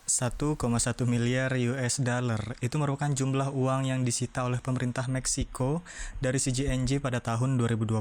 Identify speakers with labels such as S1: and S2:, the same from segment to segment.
S1: 1,1 miliar US dollar itu merupakan jumlah uang yang disita oleh pemerintah Meksiko dari CJNJ pada tahun 2020.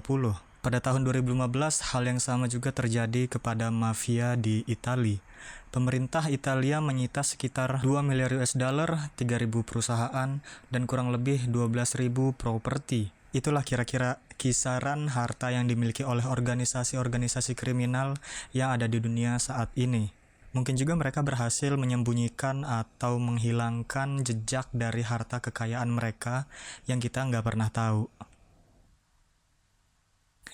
S1: Pada tahun 2015, hal yang sama juga terjadi kepada mafia di Italia. Pemerintah Italia menyita sekitar 2 miliar US dollar, 3.000 perusahaan, dan kurang lebih 12.000 properti. Itulah kira-kira kisaran harta yang dimiliki oleh organisasi-organisasi kriminal yang ada di dunia saat ini. Mungkin juga mereka berhasil menyembunyikan atau menghilangkan jejak dari harta kekayaan mereka yang kita nggak pernah tahu.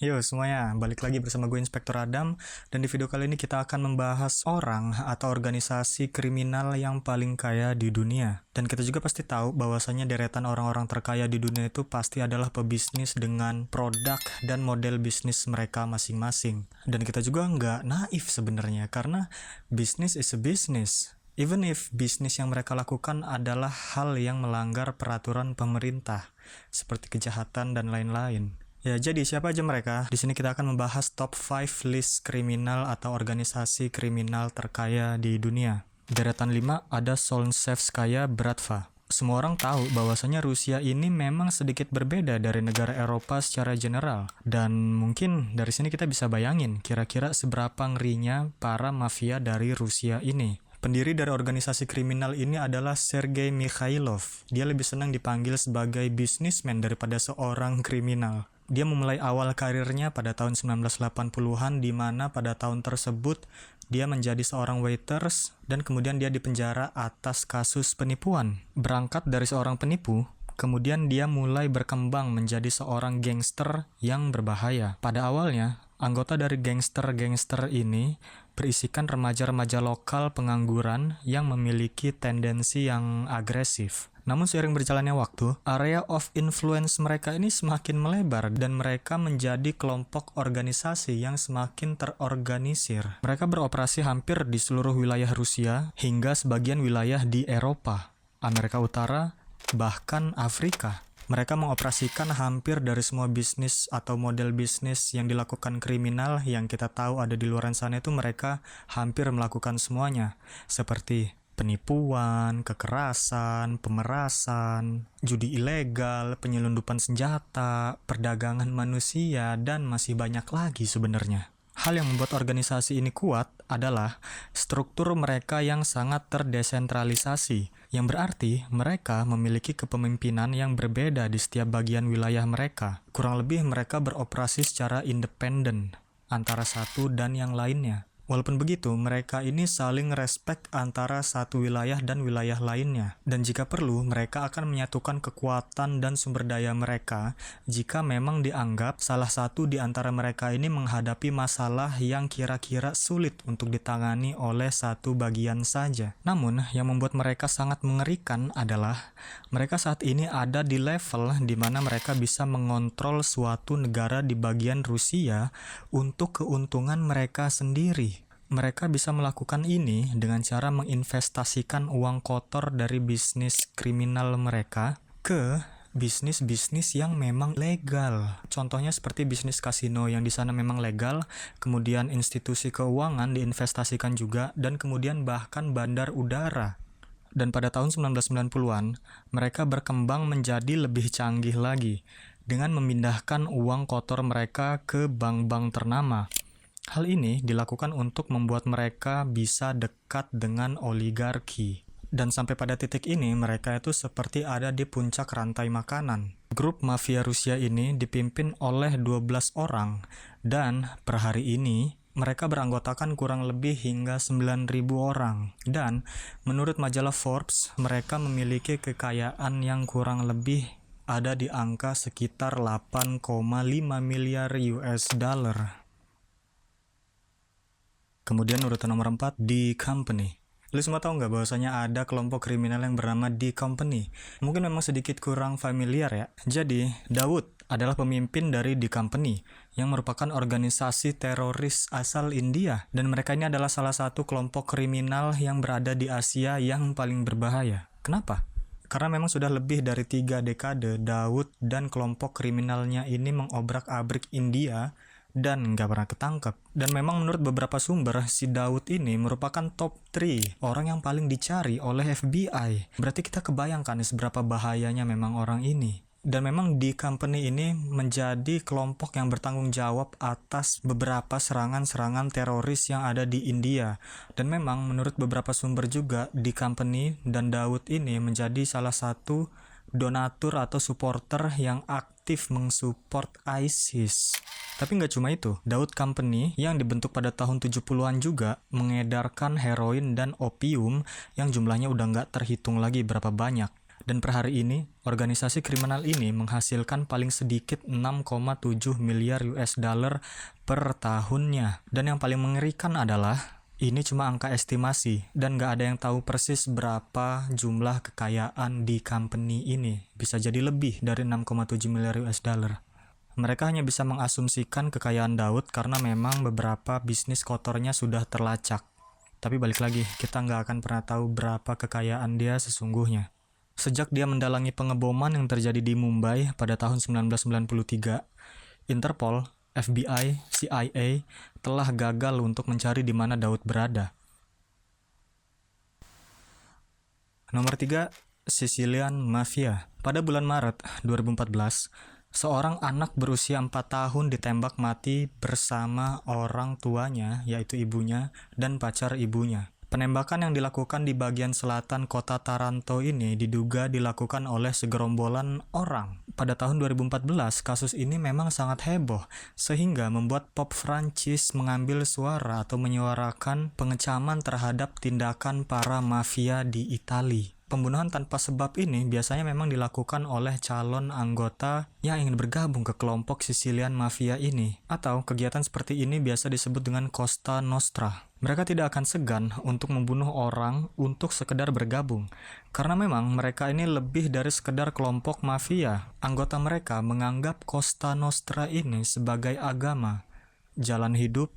S1: Yo semuanya, balik lagi bersama gue Inspektur Adam, dan di video kali ini kita akan membahas orang atau organisasi kriminal yang paling kaya di dunia. Dan kita juga pasti tahu bahwasanya deretan orang-orang terkaya di dunia itu pasti adalah pebisnis dengan produk dan model bisnis mereka masing-masing. Dan kita juga nggak naif sebenarnya, karena bisnis is a business. Even if bisnis yang mereka lakukan adalah hal yang melanggar peraturan pemerintah, seperti kejahatan dan lain-lain. Ya, jadi siapa aja mereka? Di sini kita akan membahas top 5 list kriminal atau organisasi kriminal terkaya di dunia. Deretan 5 ada Solntsevskaya Bratva. Semua orang tahu bahwasanya Rusia ini memang sedikit berbeda dari negara Eropa secara general. Dan mungkin dari sini kita bisa bayangin kira-kira seberapa ngerinya para mafia dari Rusia ini. Pendiri dari organisasi kriminal ini adalah Sergei Mikhailov. Dia lebih senang dipanggil sebagai businessman daripada seorang kriminal. Dia memulai awal karirnya pada tahun 1980-an, di mana pada tahun tersebut dia menjadi seorang waiters dan kemudian dia dipenjara atas kasus penipuan. Berangkat dari seorang penipu, kemudian dia mulai berkembang menjadi seorang gangster yang berbahaya. Pada awalnya, anggota dari gangster-gangster ini berisikan remaja-remaja lokal pengangguran yang memiliki tendensi yang agresif. Namun seiring berjalannya waktu, area of influence mereka ini semakin melebar dan mereka menjadi kelompok organisasi yang semakin terorganisir. Mereka beroperasi hampir di seluruh wilayah Rusia hingga sebagian wilayah di Eropa, Amerika Utara, bahkan Afrika. Mereka mengoperasikan hampir dari semua bisnis atau model bisnis yang dilakukan kriminal yang kita tahu ada di luar sana itu mereka hampir melakukan semuanya. Seperti penipuan, kekerasan, pemerasan, judi ilegal, penyelundupan senjata, perdagangan manusia, dan masih banyak lagi sebenarnya. Hal yang membuat organisasi ini kuat adalah struktur mereka yang sangat terdesentralisasi, yang berarti mereka memiliki kepemimpinan yang berbeda di setiap bagian wilayah mereka. Kurang lebih mereka beroperasi secara independen antara satu dan yang lainnya. Walaupun begitu, mereka ini saling respect antara satu wilayah dan wilayah lainnya. Dan jika perlu, mereka akan menyatukan kekuatan dan sumber daya mereka jika memang dianggap salah satu di antara mereka ini menghadapi masalah yang kira-kira sulit untuk ditangani oleh satu bagian saja. Namun, yang membuat mereka sangat mengerikan adalah mereka saat ini ada di level di mana mereka bisa mengontrol suatu negara di bagian Rusia untuk keuntungan mereka sendiri. Mereka bisa melakukan ini dengan cara menginvestasikan uang kotor dari bisnis kriminal mereka ke bisnis-bisnis yang memang legal. Contohnya seperti bisnis kasino yang di sana memang legal, kemudian institusi keuangan diinvestasikan juga, dan kemudian bahkan bandar udara. Dan pada tahun 1990-an, mereka berkembang menjadi lebih canggih lagi dengan memindahkan uang kotor mereka ke bank-bank ternama. Hal ini dilakukan untuk membuat mereka bisa dekat dengan oligarki. Dan sampai pada titik ini, mereka itu seperti ada di puncak rantai makanan. Grup mafia Rusia ini dipimpin oleh 12 orang, dan per hari ini, mereka beranggotakan kurang lebih hingga 9.000 orang. Dan menurut majalah Forbes, mereka memiliki kekayaan yang kurang lebih ada di angka sekitar 8,5 miliar US dollar. Kemudian urutan nomor 4, D Company. Lu semua tahu nggak bahwasanya ada kelompok kriminal yang bernama D Company? Mungkin memang sedikit kurang familiar ya. Jadi, Daud adalah pemimpin dari D Company, yang merupakan organisasi teroris asal India. Dan mereka ini adalah salah satu kelompok kriminal yang berada di Asia yang paling berbahaya. Kenapa? Karena memang sudah lebih dari 3 dekade, Daud dan kelompok kriminalnya ini mengobrak-abrik India dan nggak pernah ketangkep. Dan memang menurut beberapa sumber, si Daud ini merupakan top 3 orang yang paling dicari oleh FBI. Berarti kita kebayangkan seberapa bahayanya memang orang ini. Dan memang di company ini menjadi kelompok yang bertanggung jawab atas beberapa serangan-serangan teroris yang ada di India. Dan memang menurut beberapa sumber juga di company dan Daud ini menjadi salah satu donatur atau supporter yang aktif mensupport ISIS. Tapi nggak cuma itu, Daud Company yang dibentuk pada tahun 70-an juga mengedarkan heroin dan opium yang jumlahnya udah nggak terhitung lagi berapa banyak. Dan per hari ini, organisasi kriminal ini menghasilkan paling sedikit 6,7 miliar US dollar per tahunnya. Dan yang paling mengerikan adalah, ini cuma angka estimasi, dan nggak ada yang tahu persis berapa jumlah kekayaan di company ini. Bisa jadi lebih dari 6,7 miliar US dollar. Mereka hanya bisa mengasumsikan kekayaan Daud karena memang beberapa bisnis kotornya sudah terlacak. Tapi balik lagi, kita nggak akan pernah tahu berapa kekayaan dia sesungguhnya. Sejak dia mendalangi pengeboman yang terjadi di Mumbai pada tahun 1993, Interpol, FBI, CIA telah gagal untuk mencari di mana Daud berada. Nomor 3, Sicilian Mafia. Pada bulan Maret 2014, seorang anak berusia 4 tahun ditembak mati bersama orang tuanya, yaitu ibunya dan pacar ibunya. Penembakan yang dilakukan di bagian selatan kota Taranto ini diduga dilakukan oleh segerombolan orang. Pada tahun 2014, kasus ini memang sangat heboh, sehingga membuat pop Prancis mengambil suara atau menyuarakan pengecaman terhadap tindakan para mafia di Italia. Pembunuhan tanpa sebab ini biasanya memang dilakukan oleh calon anggota yang ingin bergabung ke kelompok Sicilian Mafia ini. Atau kegiatan seperti ini biasa disebut dengan Cosa Nostra. Mereka tidak akan segan untuk membunuh orang untuk sekedar bergabung. Karena memang mereka ini lebih dari sekedar kelompok mafia. Anggota mereka menganggap Cosa Nostra ini sebagai agama, jalan hidup,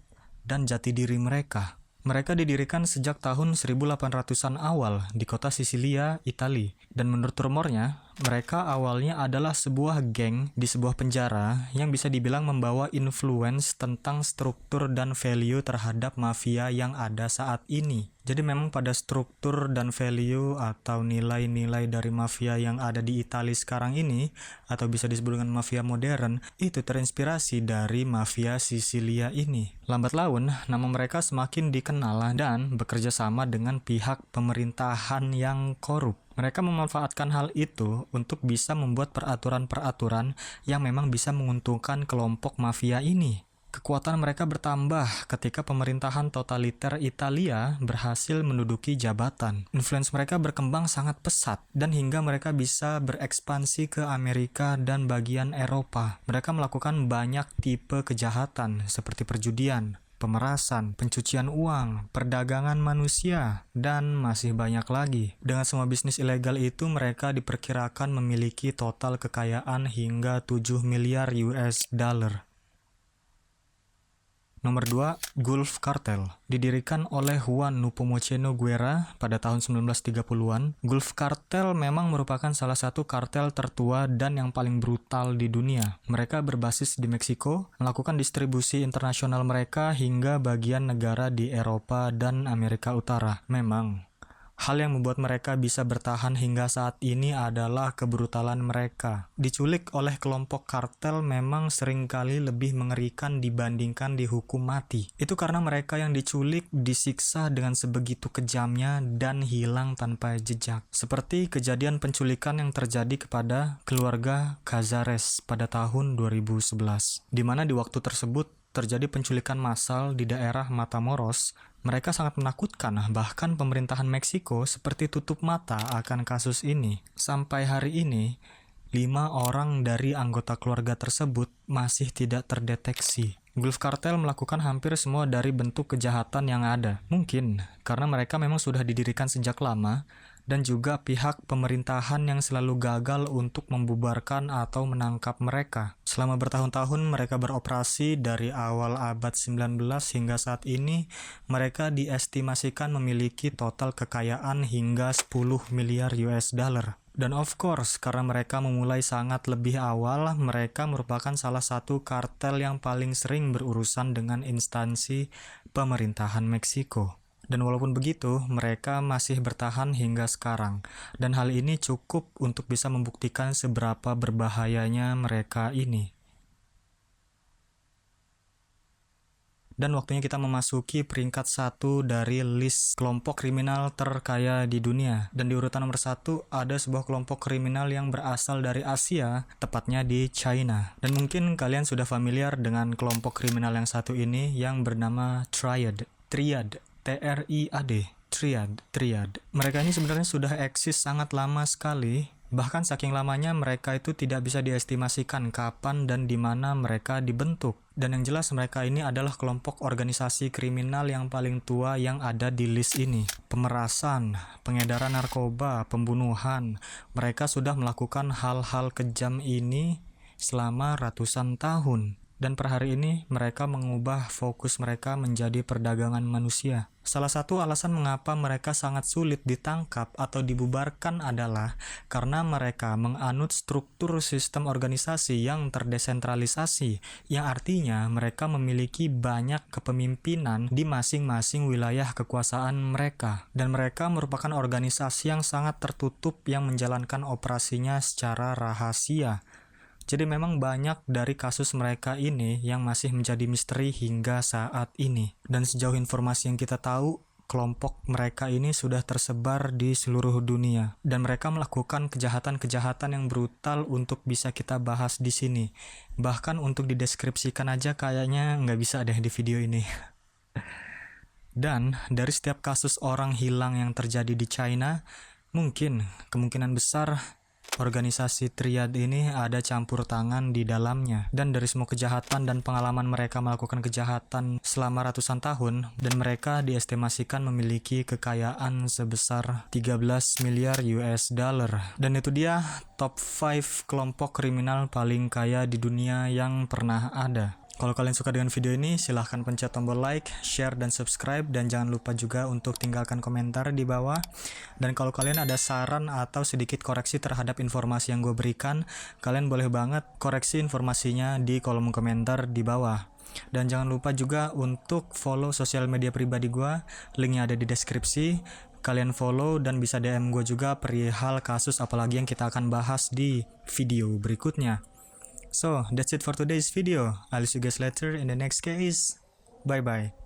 S1: dan jati diri mereka. Mereka didirikan sejak tahun 1800-an awal di kota Sisilia, Italia. Dan menurut rumornya, mereka awalnya adalah sebuah geng di sebuah penjara yang bisa dibilang membawa influence tentang struktur dan value terhadap mafia yang ada saat ini. Jadi memang pada struktur dan value atau nilai-nilai dari mafia yang ada di Italia sekarang ini, atau bisa disebut dengan mafia modern, itu terinspirasi dari mafia Sisilia ini. Lambat laun, nama mereka semakin dikenal dan bekerja sama dengan pihak pemerintahan yang korup. Mereka memanfaatkan hal itu untuk bisa membuat peraturan-peraturan yang memang bisa menguntungkan kelompok mafia ini. Kekuatan mereka bertambah ketika pemerintahan totaliter Italia berhasil menduduki jabatan. Influence mereka berkembang sangat pesat dan hingga mereka bisa berekspansi ke Amerika dan bagian Eropa. Mereka melakukan banyak tipe kejahatan seperti perjudian, pemerasan, pencucian uang, perdagangan manusia, dan masih banyak lagi. Dengan semua bisnis ilegal itu, mereka diperkirakan memiliki total kekayaan hingga 7 miliar US dollar. Nomor 2, Gulf Cartel. Didirikan oleh Juan Nepomuceno Guerra pada tahun 1930-an, Gulf Cartel memang merupakan salah satu kartel tertua dan yang paling brutal di dunia. Mereka berbasis di Meksiko, melakukan distribusi internasional mereka hingga bagian negara di Eropa dan Amerika Utara. Memang, hal yang membuat mereka bisa bertahan hingga saat ini adalah kebrutalan mereka. Diculik oleh kelompok kartel memang seringkali lebih mengerikan dibandingkan dihukum mati. Itu karena mereka yang diculik disiksa dengan sebegitu kejamnya dan hilang tanpa jejak. Seperti kejadian penculikan yang terjadi kepada keluarga Cazares pada tahun 2011. Di mana di waktu tersebut terjadi penculikan massal di daerah Matamoros. Mereka sangat menakutkan, bahkan pemerintahan Meksiko seperti tutup mata akan kasus ini. Sampai hari ini, 5 orang dari anggota keluarga tersebut masih tidak terdeteksi. Gulf Cartel melakukan hampir semua dari bentuk kejahatan yang ada. Mungkin karena mereka memang sudah didirikan sejak lama, dan juga pihak pemerintahan yang selalu gagal untuk membubarkan atau menangkap mereka. Selama bertahun-tahun mereka beroperasi dari awal abad 19 hingga saat ini, mereka diestimasikan memiliki total kekayaan hingga 10 miliar US dollar. Dan of course, karena mereka memulai sangat lebih awal, mereka merupakan salah satu kartel yang paling sering berurusan dengan instansi pemerintahan Meksiko. Dan walaupun begitu, mereka masih bertahan hingga sekarang. Dan hal ini cukup untuk bisa membuktikan seberapa berbahayanya mereka ini. Dan waktunya kita memasuki peringkat 1 dari list kelompok kriminal terkaya di dunia. Dan di urutan nomor 1 ada sebuah kelompok kriminal yang berasal dari Asia, tepatnya di China. Dan mungkin kalian sudah familiar dengan kelompok kriminal yang satu ini yang bernama Triad. Triad. Triad. Mereka ini sebenarnya sudah eksis sangat lama sekali. Bahkan saking lamanya mereka itu tidak bisa diestimasikan kapan dan di mana mereka dibentuk. Dan yang jelas mereka ini adalah kelompok organisasi kriminal yang paling tua yang ada di list ini. Pemerasan, pengedaran narkoba, pembunuhan. Mereka sudah melakukan hal-hal kejam ini selama ratusan tahun. Dan per hari ini mereka mengubah fokus mereka menjadi perdagangan manusia. Salah satu alasan mengapa mereka sangat sulit ditangkap atau dibubarkan adalah karena mereka menganut struktur sistem organisasi yang terdesentralisasi, yang artinya mereka memiliki banyak kepemimpinan di masing-masing wilayah kekuasaan mereka. Dan mereka merupakan organisasi yang sangat tertutup yang menjalankan operasinya secara rahasia. Jadi memang banyak dari kasus mereka ini yang masih menjadi misteri hingga saat ini. Dan sejauh informasi yang kita tahu, kelompok mereka ini sudah tersebar di seluruh dunia. Dan mereka melakukan kejahatan-kejahatan yang brutal untuk bisa kita bahas di sini. Bahkan untuk dideskripsikan aja kayaknya nggak bisa deh di video ini. Dan dari setiap kasus orang hilang yang terjadi di China, mungkin kemungkinan besar organisasi Triad ini ada campur tangan di dalamnya. Dan dari semua kejahatan dan pengalaman mereka melakukan kejahatan selama ratusan tahun, dan mereka diestimasikan memiliki kekayaan sebesar 13 miliar US dollar. Dan itu dia top 5 kelompok kriminal paling kaya di dunia yang pernah ada. Kalau kalian suka dengan video ini, silahkan pencet tombol like, share, dan subscribe. Dan jangan lupa juga untuk tinggalkan komentar di bawah. Dan kalau kalian ada saran atau sedikit koreksi terhadap informasi yang gue berikan, kalian boleh banget koreksi informasinya di kolom komentar di bawah. Dan jangan lupa juga untuk follow sosial media pribadi gue, linknya ada di deskripsi. Kalian follow dan bisa DM gue juga perihal kasus apalagi yang kita akan bahas di video berikutnya. So, that's it for today's video. I'll see you guys later in the next case. Bye bye.